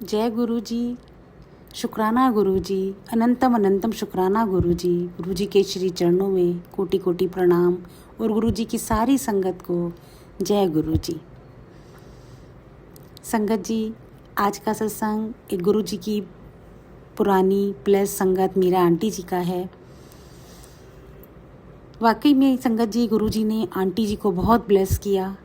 जय गुरु जी। शुक्राना गुरु जी। अनंतम अनंतम शुक्राना गुरु जी। गुरु जी के श्री चरणों में कोटि कोटि प्रणाम और गुरु जी की सारी संगत को जय गुरु जी। संगत जी, आज का सत्संग एक गुरु जी की पुरानी प्लस संगत मीरा आंटी जी का है। वाकई में संगत जी, गुरु जी ने आंटी जी को बहुत ब्लेस किया।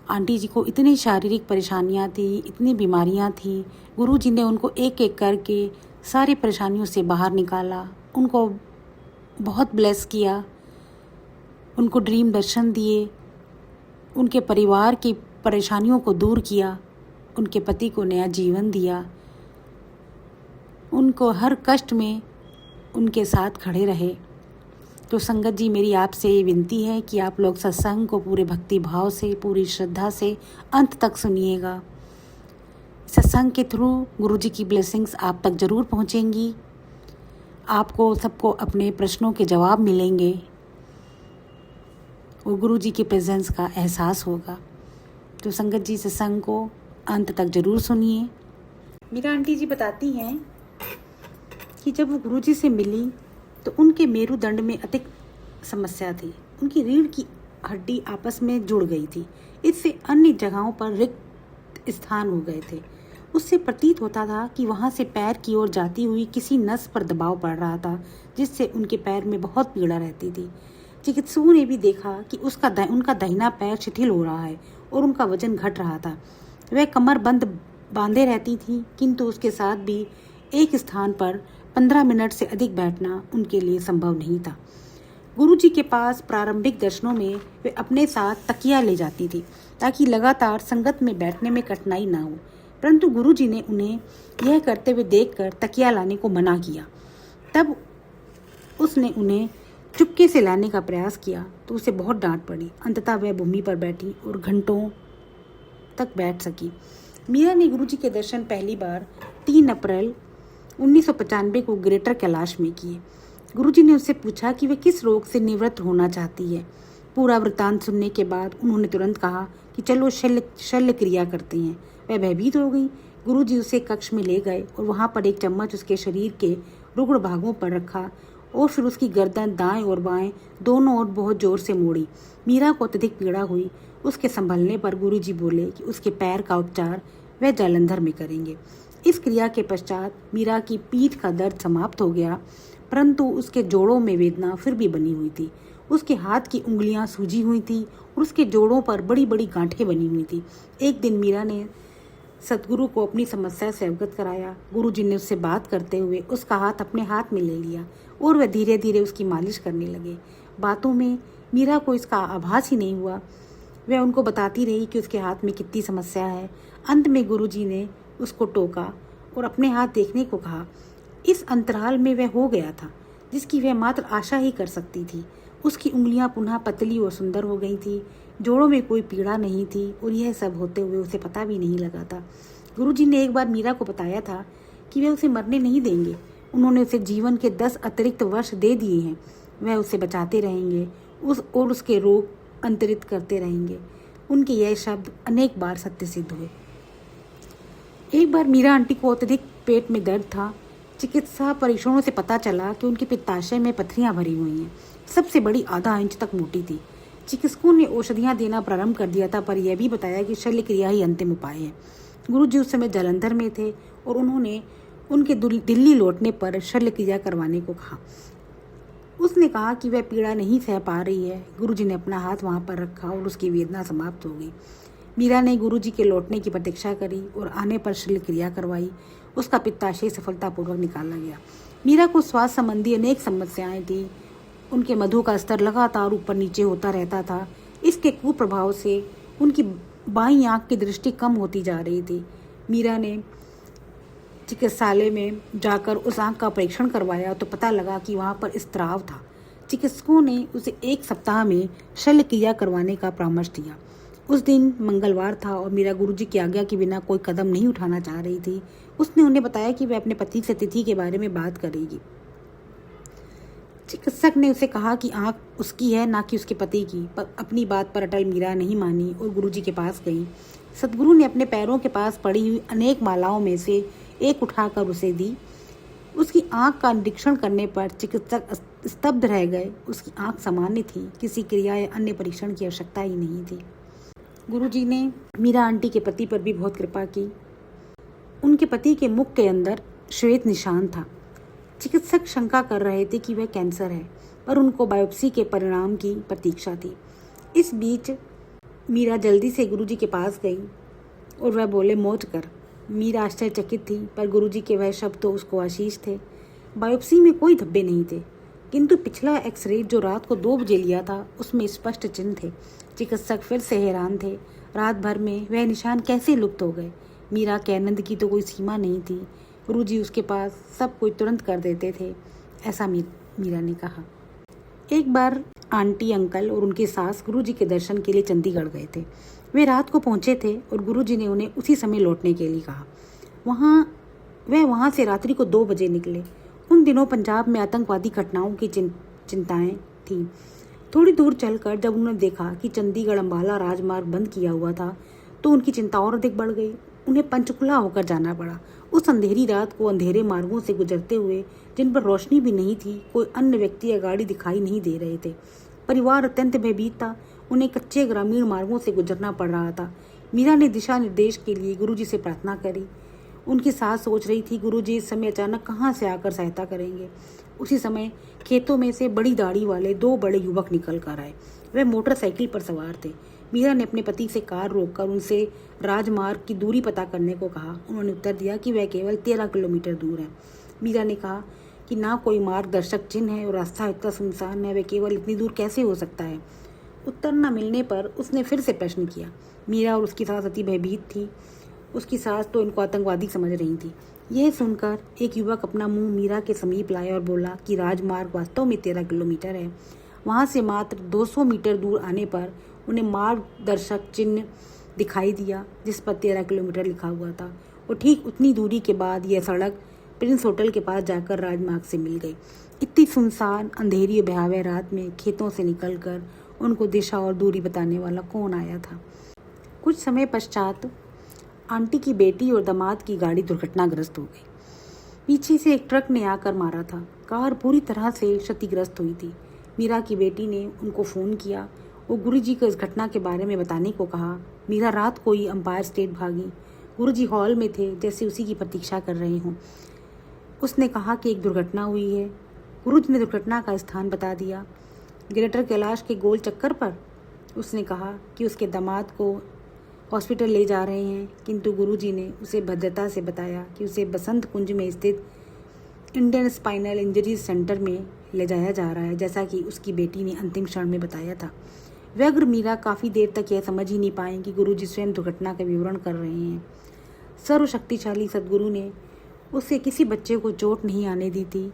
आंटी जी को इतनी शारीरिक परेशानियां थी, इतनी बीमारियां थी, गुरु जी ने उनको एक एक करके सारी परेशानियों से बाहर निकाला, उनको बहुत ब्लेस किया, उनको ड्रीम दर्शन दिए, उनके परिवार की परेशानियों को दूर किया, उनके पति को नया जीवन दिया, उनको हर कष्ट में उनके साथ खड़े रहे। तो संगत जी, मेरी आपसे ये विनती है कि आप लोग सत्संग को पूरे भक्ति भाव से, पूरी श्रद्धा से अंत तक सुनिएगा। सत्संग के थ्रू गुरु जी की ब्लेसिंग्स आप तक जरूर पहुंचेंगी। आपको सबको अपने प्रश्नों के जवाब मिलेंगे और गुरु जी की प्रेजेंस का एहसास होगा। तो संगत जी, सत्संग को अंत तक जरूर सुनिए। मीरा आंटी जी बताती हैं कि जब वो गुरु जी से मिली तो उनके मेरुदंड में अधिक समस्या थी। उनकी रीढ़ की हड्डी आपस में जुड़ गई थी। इससे अन्य जगहों पर रिक्त स्थान हो गए थे। उससे प्रतीत होता था कि वहां से पैर की ओर जाती हुई किसी नस पर दबाव पड़ रहा था, जिससे उनके पैर में बहुत पीड़ा रहती थी। चिकित्सकों ने भी देखा कि उनका दाहिना पैर शिथिल हो रहा है और उनका वजन घट रहा था। वह कमर बंद बांधे रहती थी, किंतु उसके साथ भी एक स्थान पर 15 मिनट से अधिक बैठना उनके लिए संभव नहीं था। गुरु जी के पास प्रारंभिक दर्शनों में वे अपने साथ तकिया ले जाती थी ताकि लगातार संगत में बैठने में कठिनाई ना हो, परंतु गुरु जी ने उन्हें यह करते हुए देखकर तकिया लाने को मना किया। तब उसने उन्हें चुपके से लाने का प्रयास किया तो उसे बहुत डांट पड़ी। अंततः वह भूमि पर बैठी और घंटों तक बैठ सकी। मीरा ने गुरु जी के दर्शन पहली बार 3 अप्रैल 1995 को ग्रेटर कैलाश में किए। गुरुजी ने उससे पूछा कि वह किस रोग से निवृत्त होना चाहती है। पूरा वृतांत सुनने के बाद उन्होंने तुरंत कहा कि चलो शल्य क्रिया करते हैं। वह भयभीत हो गई। गुरुजी उसे कक्ष में ले गए और वहां पर एक चम्मच उसके शरीर के रुग्ण भागों पर रखा और फिर उसकी गर्दन दाएं और बाएं दोनों ओर बहुत जोर से मोड़ी। मीरा को अत्यधिक पीड़ा हुई। उसके संभलने पर गुरुजी बोले कि उसके पैर का उपचार वह जालंधर में करेंगे। इस क्रिया के पश्चात मीरा की पीठ का दर्द समाप्त हो गया, परंतु उसके जोड़ों में वेदना फिर भी बनी हुई थी। उसके हाथ की उंगलियां सूजी हुई थी और उसके जोड़ों पर बड़ी बड़ी गांठें बनी हुई थी। एक दिन मीरा ने सतगुरु को अपनी समस्या से अवगत कराया। गुरु जी ने उससे बात करते हुए उसका हाथ अपने हाथ में ले लिया और वह धीरे धीरे उसकी मालिश करने लगे। बातों में मीरा को इसका आभास ही नहीं हुआ। वह उनको बताती रही कि उसके हाथ में कितनी समस्या है। अंत में गुरु जी ने उसको टोका और अपने हाथ देखने को कहा। इस अंतराल में वह हो गया था जिसकी वह मात्र आशा ही कर सकती थी। उसकी उंगलियां पुनः पतली और सुंदर हो गई थी। जोड़ों में कोई पीड़ा नहीं थी और यह सब होते हुए उसे पता भी नहीं लगा था। गुरुजी ने एक बार मीरा को बताया था कि वे उसे मरने नहीं देंगे। उन्होंने उसे जीवन के 10 अतिरिक्त वर्ष दे दिए हैं। वह उसे बचाते रहेंगे और उसके रोग अंतरित करते रहेंगे। उनके यह शब्द अनेक बार सत्य सिद्ध हुए। एक बार मीरा आंटी को अत्यधिक पेट में दर्द था। चिकित्सा परीक्षणों से पता चला कि उनके पित्ताशय में पथरियां भरी हुई हैं। सबसे बड़ी आधा इंच तक मोटी थी। चिकित्सकों ने औषधियां देना प्रारंभ कर दिया था, पर यह भी बताया कि शल्य क्रिया ही अंतिम उपाय है। गुरु जी उस समय जालंधर में थे और उन्होंने उनके दिल्ली लौटने पर शल्य क्रिया करवाने को कहा। उसने कहा कि वह पीड़ा नहीं सह पा रही है। गुरु जी ने अपना हाथ वहां पर रखा और उसकी वेदना समाप्त हो गई। मीरा ने गुरुजी के लौटने की प्रतीक्षा करी और आने पर शल्य क्रिया करवाई। उसका पित्ताशय सफलतापूर्वक निकाला गया। मीरा को स्वास्थ्य संबंधी अनेक समस्याएं थी। उनके मधु का स्तर लगातार ऊपर नीचे होता रहता था। इसके कुप्रभाव से उनकी बाईं आंख की दृष्टि कम होती जा रही थी। मीरा ने चिकित्सालय में जाकर उस आंख का परीक्षण करवाया तो पता लगा कि वहां पर स्त्राव था। चिकित्सकों ने उसे 1 सप्ताह में शल्य क्रिया करवाने का परामर्श दिया। उस दिन मंगलवार था और मीरा गुरुजी की आज्ञा के बिना कोई कदम नहीं उठाना चाह रही थी। उसने उन्हें बताया कि वह अपने पति से तिथि के बारे में बात करेगी। चिकित्सक ने उसे कहा कि आंख उसकी है, ना कि उसके पति की। पर अपनी बात पर अटल मीरा नहीं मानी और गुरुजी के पास गई। सदगुरु ने अपने पैरों के पास पड़ी हुई अनेक मालाओं में से एक उठाकर उसे दी। उसकी आंख का निरीक्षण करने पर चिकित्सक स्तब्ध रह गए। उसकी आंख सामान्य थी, किसी क्रिया या अन्य परीक्षण की आवश्यकता ही नहीं थी। गुरुजी ने मीरा आंटी के पति पर भी बहुत कृपा की। उनके पति के मुख के अंदर श्वेत निशान था। चिकित्सक शंका कर रहे थे कि वह कैंसर है, पर उनको बायोप्सी के परिणाम की प्रतीक्षा थी। इस बीच मीरा जल्दी से गुरुजी के पास गई और वह बोले, मौज कर। मीरा आश्चर्यचकित थी, पर गुरुजी के वह शब्द तो उसको आशीष थे। बायोप्सी में कोई धब्बे नहीं थे, किंतु पिछला एक्सरे जो रात को 2 बजे लिया था उसमें स्पष्ट चिन्ह थे। चिकित्सक फिर से हैरान थे, रात भर में वह निशान कैसे लुप्त हो गए। मीरा के आनंद की तो कोई सीमा नहीं थी। गुरुजी उसके पास सब कुछ तुरंत कर देते थे, ऐसा मीरा ने कहा। एक बार आंटी, अंकल और उनकी सास गुरुजी के दर्शन के लिए चंडीगढ़ गए थे। वे रात को पहुंचे थे और गुरुजी ने उन्हें उसी समय लौटने के लिए कहा। वहाँ से रात्रि को 2 बजे निकले। उन दिनों पंजाब में आतंकवादी घटनाओं की चिंताएं थीं। थोड़ी दूर चलकर जब उन्होंने देखा कि चंडीगढ़ अंबाला राजमार्ग बंद किया हुआ था, तो उनकी चिंता और अधिक बढ़ गई। उन्हें पंचकुला होकर जाना पड़ा। उस अंधेरी रात को अंधेरे मार्गों से गुजरते हुए, जिन पर रोशनी भी नहीं थी, कोई अन्य व्यक्ति या गाड़ी दिखाई नहीं दे रहे थे। परिवार अत्यंत भयभीत था। उन्हें कच्चे ग्रामीण मार्गों से गुजरना पड़ रहा था। मीरा ने दिशा निर्देश के लिए गुरुजी से प्रार्थना करी। उनकी सास सोच रही थी, गुरुजी इस समय अचानक कहाँ से आकर सहायता करेंगे। उसी समय खेतों में से बड़ी दाढ़ी वाले 2 बड़े युवक निकल कर आए। वे मोटरसाइकिल पर सवार थे। मीरा ने अपने पति से कार रोककर उनसे राजमार्ग की दूरी पता करने को कहा। उन्होंने उत्तर दिया कि वह केवल 13 किलोमीटर दूर है। मीरा ने कहा कि ना कोई मार्गदर्शक चिन्ह है और रास्ता इतना सुनसान है, वह केवल इतनी दूर कैसे हो सकता है। उत्तर न मिलने पर उसने फिर से प्रश्न किया। मीरा और उसकी सास अति भयभीत थी। उसकी सास तो इनको आतंकवादी समझ रही थी। यह सुनकर एक युवक अपना मुंह मीरा के समीप लाया और बोला कि राजमार्ग वास्तव में 13 किलोमीटर है। वहां से मात्र 200 मीटर दूर आने पर उन्हें मार्गदर्शक चिन्ह दिखाई दिया, जिस पर 13 किलोमीटर लिखा हुआ था। और ठीक उतनी दूरी के बाद यह सड़क प्रिंस होटल के पास जाकर राजमार्ग से मिल गई। इतनी सुनसान, अंधेरी और भयावह रात में खेतों से निकलकर उनको दिशा और दूरी बताने वाला कौन आया था। कुछ समय पश्चात आंटी की बेटी और दामाद की गाड़ी दुर्घटनाग्रस्त हो गई। पीछे से एक ट्रक ने आकर मारा था। कार पूरी तरह से क्षतिग्रस्त हुई थी। मीरा की बेटी ने उनको फ़ोन किया और गुरुजी को इस घटना के बारे में बताने को कहा। मीरा रात को ही अंपायर स्टेट भागी। गुरुजी हॉल में थे, जैसे उसी की प्रतीक्षा कर रहे हों। उसने कहा कि एक दुर्घटना हुई है। गुरुजी ने दुर्घटना का स्थान बता दिया। ग्रेटर कैलाश के गोल चक्कर पर। उसने कहा कि उसके दामाद को हॉस्पिटल ले जा रहे हैं, किंतु गुरुजी ने उसे भद्रता से बताया कि उसे बसंत कुंज में स्थित इंडियन स्पाइनल इंजरीज सेंटर में ले जाया जा रहा है, जैसा कि उसकी बेटी ने अंतिम क्षण में बताया था। व्यग्र मीरा काफ़ी देर तक यह समझ ही नहीं पाए कि गुरुजी स्वयं दुर्घटना का विवरण कर रहे हैं। सर्वशक्तिशाली सदगुरु ने उसके किसी बच्चे को चोट नहीं आने दी थी।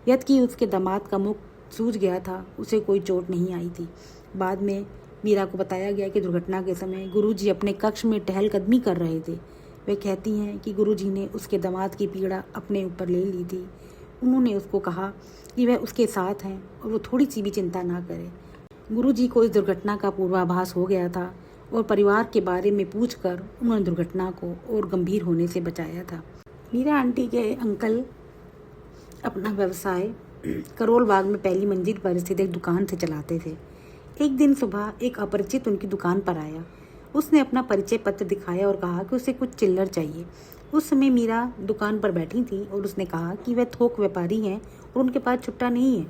यद्यपि उसके दामाद का मुख सूज गया था, उसे कोई चोट नहीं आई थी। बाद में मीरा को बताया गया कि दुर्घटना के समय गुरुजी अपने कक्ष में टहलकदमी कर रहे थे। वे कहती हैं कि गुरुजी ने उसके दामाद की पीड़ा अपने ऊपर ले ली थी। उन्होंने उसको कहा कि वह उसके साथ हैं और वो थोड़ी सी भी चिंता ना करे। गुरुजी को इस दुर्घटना का पूर्वाभास हो गया था और परिवार के बारे में पूछकर उन्होंने दुर्घटना को और गंभीर होने से बचाया था। मीरा आंटी के अंकल अपना व्यवसाय करोल बाग में पहली मंजिल पर स्थित एक दुकान से चलाते थे। एक दिन सुबह एक अपरिचित उनकी दुकान पर आया। उसने अपना परिचय पत्र दिखाया और कहा कि उसे कुछ चिल्लर चाहिए। उस समय मीरा दुकान पर बैठी थी और उसने कहा कि वह थोक व्यापारी हैं और उनके पास छुट्टा नहीं है।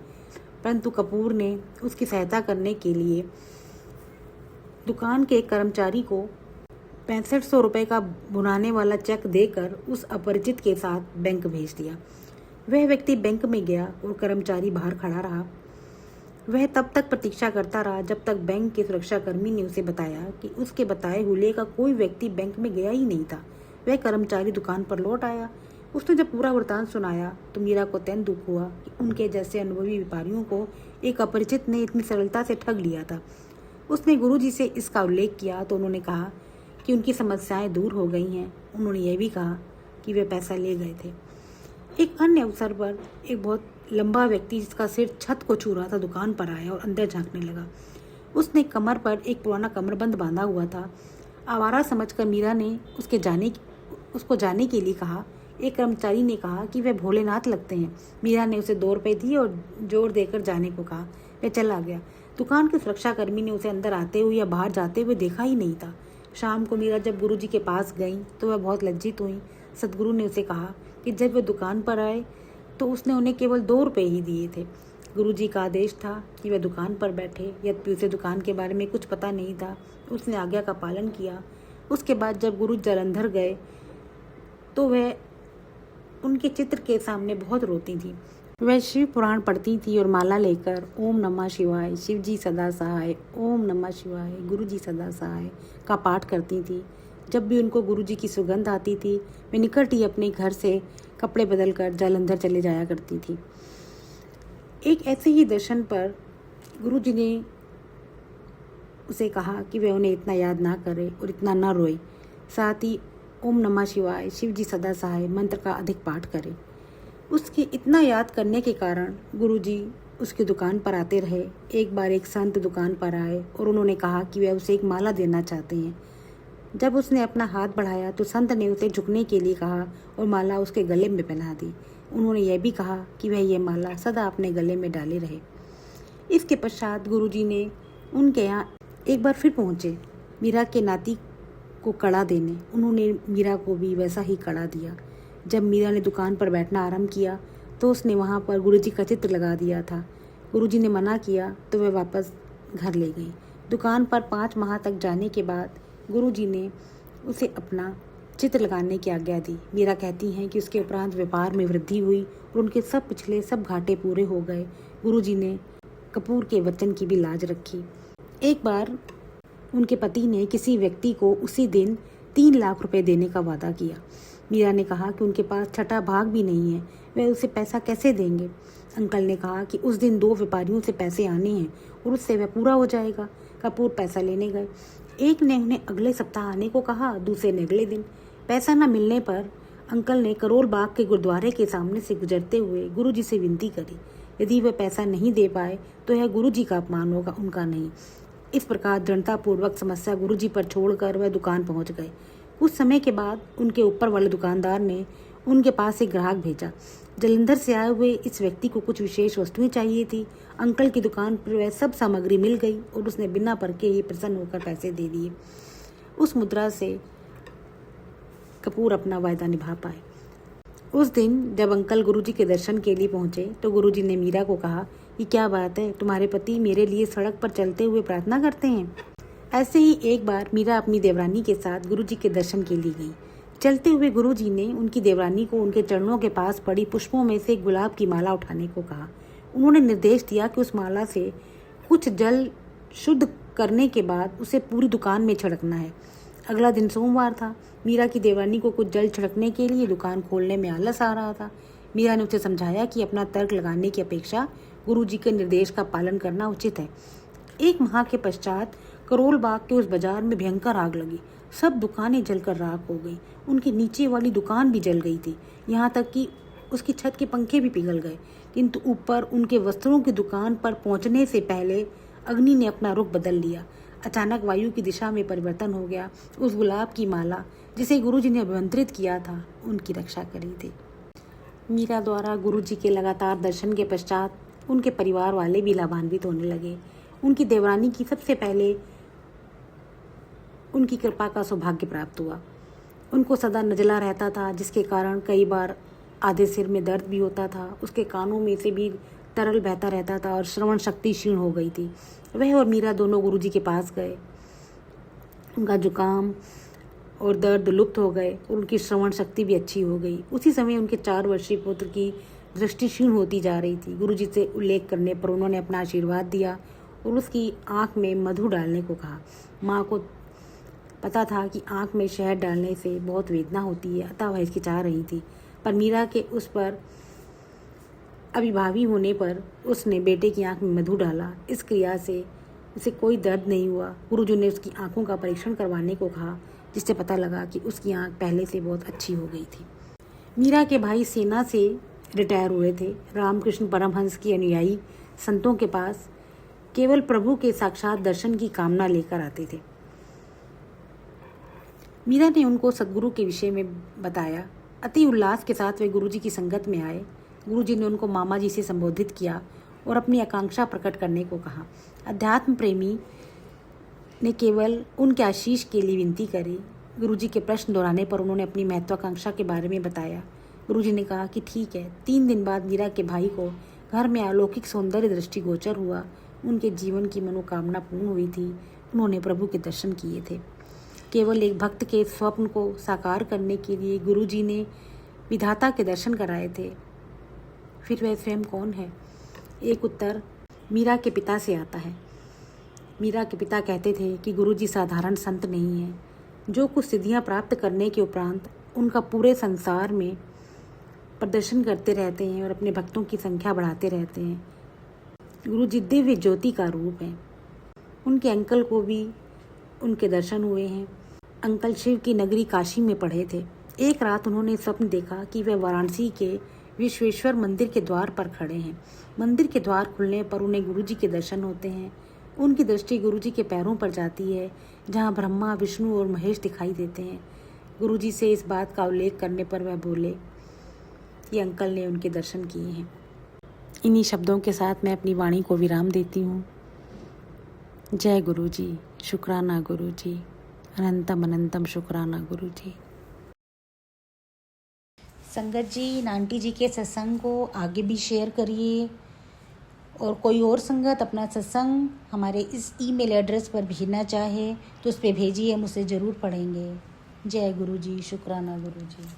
परंतु कपूर ने उसकी सहायता करने के लिए दुकान के एक कर्मचारी को 6500 रुपये का भुनाने वाला चेक देकर उस अपरिचित के साथ बैंक भेज दिया। वह व्यक्ति बैंक में गया और कर्मचारी बाहर खड़ा रहा। वह तब तक प्रतीक्षा करता रहा जब तक बैंक के सुरक्षाकर्मी ने उसे बताया कि उसके बताए हुए का कोई व्यक्ति बैंक में गया ही नहीं था। वह कर्मचारी दुकान पर लौट आया। उसने जब पूरा वृतांत सुनाया तो मीरा को अत्यंत दुख हुआ कि उनके जैसे अनुभवी व्यापारियों को एक अपरिचित ने इतनी सरलता से ठग लिया था। उसने गुरुजी से इसका उल्लेख किया तो उन्होंने कहा कि उनकी समस्याएं दूर हो गई हैं। उन्होंने यह भी कहा कि वे पैसा ले गए थे। एक अन्य अवसर पर एक बहुत लंबा व्यक्ति जिसका सिर छत को छू रहा था दुकान पर आया और अंदर झांकने लगा। उसने कमर पर एक पुराना कमरबंद बांधा हुआ था। आवारा समझकर मीरा ने उसको जाने के लिए कहा। एक कर्मचारी ने कहा कि वह भोलेनाथ लगते हैं। मीरा ने उसे 2 रुपये दिए और जोर देकर जाने को कहा। वह चला गया। दुकान के सुरक्षाकर्मी ने उसे अंदर आते हुए या बाहर जाते हुए देखा ही नहीं था। शाम को मीरा जब गुरुजी के पास गई तो वह बहुत लज्जित हुई। सतगुरु ने उसे कहा कि जब वह दुकान पर आए तो उसने उन्हें केवल 2 रुपये ही दिए थे। गुरुजी का आदेश था कि वह दुकान पर बैठे, यद्यपि उसे दुकान के बारे में कुछ पता नहीं था। उसने आज्ञा का पालन किया। उसके बाद जब गुरु जालंधर गए तो वह उनके चित्र के सामने बहुत रोती थी। वह शिव पुराण पढ़ती थी और माला लेकर ओम नमः शिवाय, शिव जी सदा सहाय, ओम नमः शिवाय, गुरु जी सदा सहाय का पाठ करती थी। जब भी उनको गुरु जी की सुगंध आती थी वे निकट ही अपने घर से कपड़े बदलकर जालंधर चले जाया करती थी। एक ऐसे ही दर्शन पर गुरु जी ने उसे कहा कि वह उन्हें इतना याद ना करे और इतना ना रोए, साथ ही ओम नमः शिवाय, शिव जी सदा सहाय मंत्र का अधिक पाठ करे। उसके इतना याद करने के कारण गुरुजी उसकी दुकान पर आते रहे। एक बार एक संत दुकान पर आए और उन्होंने कहा कि वह उसे एक माला देना चाहते हैं। जब उसने अपना हाथ बढ़ाया तो संत ने उसे झुकने के लिए कहा और माला उसके गले में पहना दी। उन्होंने यह भी कहा कि वह यह माला सदा अपने गले में डाले रहे। इसके पश्चात गुरुजी ने उनके यहाँ एक बार फिर पहुँचे मीरा के नाती को कड़ा देने। उन्होंने मीरा को भी वैसा ही कड़ा दिया। जब मीरा ने दुकान पर बैठना आरंभ किया तो उसने वहाँ पर गुरुजी का चित्र लगा दिया था। गुरुजी ने मना किया तो वह वापस घर ले गई। दुकान पर 5 माह तक जाने के बाद गुरुजी ने उसे अपना चित्र लगाने की आज्ञा दी। मीरा कहती हैं कि उसके उपरांत व्यापार में वृद्धि हुई और उनके पिछले सब घाटे पूरे हो गए। गुरुजी ने कपूर के वचन की भी लाज रखी। एक बार उनके पति ने किसी व्यक्ति को उसी दिन 3 लाख रुपए देने का वादा किया। मीरा ने कहा कि उनके पास छठा भाग भी नहीं है, वह उसे पैसा कैसे देंगे। अंकल ने कहा कि उस दिन 2 व्यापारियों से पैसे आने हैं और उससे वह पूरा हो जाएगा। कपूर पैसा लेने गए। एक ने उन्हें अगले सप्ताह आने को कहा, दूसरे ने अगले दिन। पैसा न मिलने पर अंकल ने करोल बाग के गुरुद्वारे के सामने से गुजरते हुए गुरुजी से विनती करी। यदि वह पैसा नहीं दे पाए तो यह गुरुजी का अपमान होगा, उनका नहीं। इस प्रकार दृढ़तापूर्वक समस्या गुरुजी पर छोड़कर वह दुकान पहुंच गए। कुछ समय के बाद उनके ऊपर वाले दुकानदार ने उनके पास एक ग्राहक भेजा। जालंधर से आए हुए इस व्यक्ति को कुछ विशेष वस्तुएं चाहिए थी। अंकल की दुकान पर वह सब सामग्री मिल गई और उसने बिना परखे ही प्रसन्न होकर पैसे दे दिए। उस मुद्रा से कपूर अपना वायदा निभा पाए। उस दिन जब अंकल गुरुजी के दर्शन के लिए पहुंचे तो गुरुजी ने मीरा को कहा कि क्या बात है, तुम्हारे पति मेरे लिए सड़क पर चलते हुए प्रार्थना करते हैं। ऐसे ही एक बार मीरा अपनी देवरानी के साथ गुरुजी के दर्शन के लिए गई। चलते हुए गुरुजी ने उनकी देवरानी को उनके चरणों के पास पड़ी पुष्पों में से गुलाब की माला उठाने को कहा। उन्होंने निर्देश दिया कि उस माला से कुछ जल शुद्ध करने के बाद उसे पूरी दुकान में छिड़कना है। अगला दिन सोमवार था। मीरा की देवरानी को कुछ जल छिड़कने के लिए दुकान खोलने में आलस आ रहा था। मीरा ने उसे समझाया कि अपना तर्क लगाने की अपेक्षा गुरुजी के निर्देश का पालन करना उचित है। 1 माह के पश्चात करोल बाग के उस बाजार में भयंकर आग लगी। सब दुकानें जलकर राख हो गई। उनकी नीचे वाली दुकान भी जल गई थी, यहाँ तक कि उसकी छत के पंखे भी पिघल गए। किंतु ऊपर उनके वस्त्रों की दुकान पर पहुंचने से पहले अग्नि ने अपना रुख बदल लिया। अचानक वायु की दिशा में परिवर्तन हो गया। उस गुलाब की माला जिसे गुरुजी ने अभिमंत्रित किया था उनकी रक्षा करी थी। मीरा द्वारा गुरुजी के लगातार दर्शन के पश्चात उनके परिवार वाले भी लाभान्वित होने लगे। उनकी देवरानी की सबसे पहले उनकी कृपा का सौभाग्य प्राप्त हुआ। उनको सदा नजला रहता था, जिसके कारण कई बार आधे सिर में दर्द भी होता था। उसके कानों में से भी तरल बहता रहता था और श्रवण शक्ति क्षीण हो गई थी। वह और मीरा दोनों गुरुजी के पास गए। उनका जुकाम और दर्द लुप्त हो गए और उनकी श्रवण शक्ति भी अच्छी हो गई। उसी समय उनके 4 वर्षीय पुत्र की दृष्टि क्षीण होती जा रही थी। गुरुजी से उल्लेख करने पर उन्होंने अपना आशीर्वाद दिया और उसकी आंख में मधु डालने को कहा। माँ को पता था कि आंख में शहद डालने से बहुत वेदना होती है, अतः वह हिचकिचा रही थी। पर मीरा के उस पर अभिभावी होने पर उसने बेटे की आंख में मधु डाला। इस क्रिया से उसे कोई दर्द नहीं हुआ। गुरुजी ने उसकी आंखों का परीक्षण करवाने को कहा, जिससे पता लगा कि उसकी आंख पहले से बहुत अच्छी हो गई थी। मीरा के भाई सेना से रिटायर हुए थे। रामकृष्ण परमहंस की अनुयायी संतों के पास केवल प्रभु के साक्षात दर्शन की कामना लेकर आते थे। मीरा ने उनको सदगुरु के विषय में बताया। अति उल्लास के साथ वे गुरुजी की संगत में आए। गुरुजी ने उनको मामा जी से संबोधित किया और अपनी आकांक्षा प्रकट करने को कहा। अध्यात्म प्रेमी ने केवल उनके आशीष के लिए विनती करी। गुरुजी के प्रश्न दोहराने पर उन्होंने अपनी महत्वाकांक्षा के बारे में बताया। गुरुजी ने कहा कि ठीक है। 3 दिन बाद मीरा के भाई को घर में अलौकिक सौंदर्य दृष्टिगोचर हुआ। उनके जीवन की मनोकामना पूर्ण हुई थी। उन्होंने प्रभु के दर्शन किए थे। केवल एक भक्त के स्वप्न को साकार करने के लिए गुरुजी ने विधाता के दर्शन कराए थे। फिर वह स्वयं कौन है? एक उत्तर मीरा के पिता से आता है। मीरा के पिता कहते थे कि गुरुजी साधारण संत नहीं है, जो कुछ सिद्धियां प्राप्त करने के उपरांत उनका पूरे संसार में प्रदर्शन करते रहते हैं और अपने भक्तों की संख्या बढ़ाते रहते हैं। गुरुजी दिव्य ज्योति का रूप है। उनके अंकल को भी उनके दर्शन हुए हैं। अंकल शिव की नगरी काशी में पढ़े थे। एक रात उन्होंने स्वप्न देखा कि वे वाराणसी के विश्वेश्वर मंदिर के द्वार पर खड़े हैं। मंदिर के द्वार खुलने पर उन्हें गुरुजी के दर्शन होते हैं। उनकी दृष्टि गुरुजी के पैरों पर जाती है, जहां ब्रह्मा, विष्णु और महेश दिखाई देते हैं। गुरुजी से इस बात का उल्लेख करने पर वह बोले कि अंकल ने उनके दर्शन किए हैं। इन्हीं शब्दों के साथ मैं अपनी वाणी को विराम देती हूँ। जय गुरुजी, शुक्राना गुरुजी, अनंतम अनंतम शुक्राना गुरुजी। संगत जी, आंटी जी के सत्संग को आगे भी शेयर करिए और कोई और संगत अपना सत्संग हमारे इस ईमेल एड्रेस पर भेजना चाहे तो उस पर भेजिए, हम उसे ज़रूर पढ़ेंगे। जय गुरुजी, शुक्राना गुरुजी।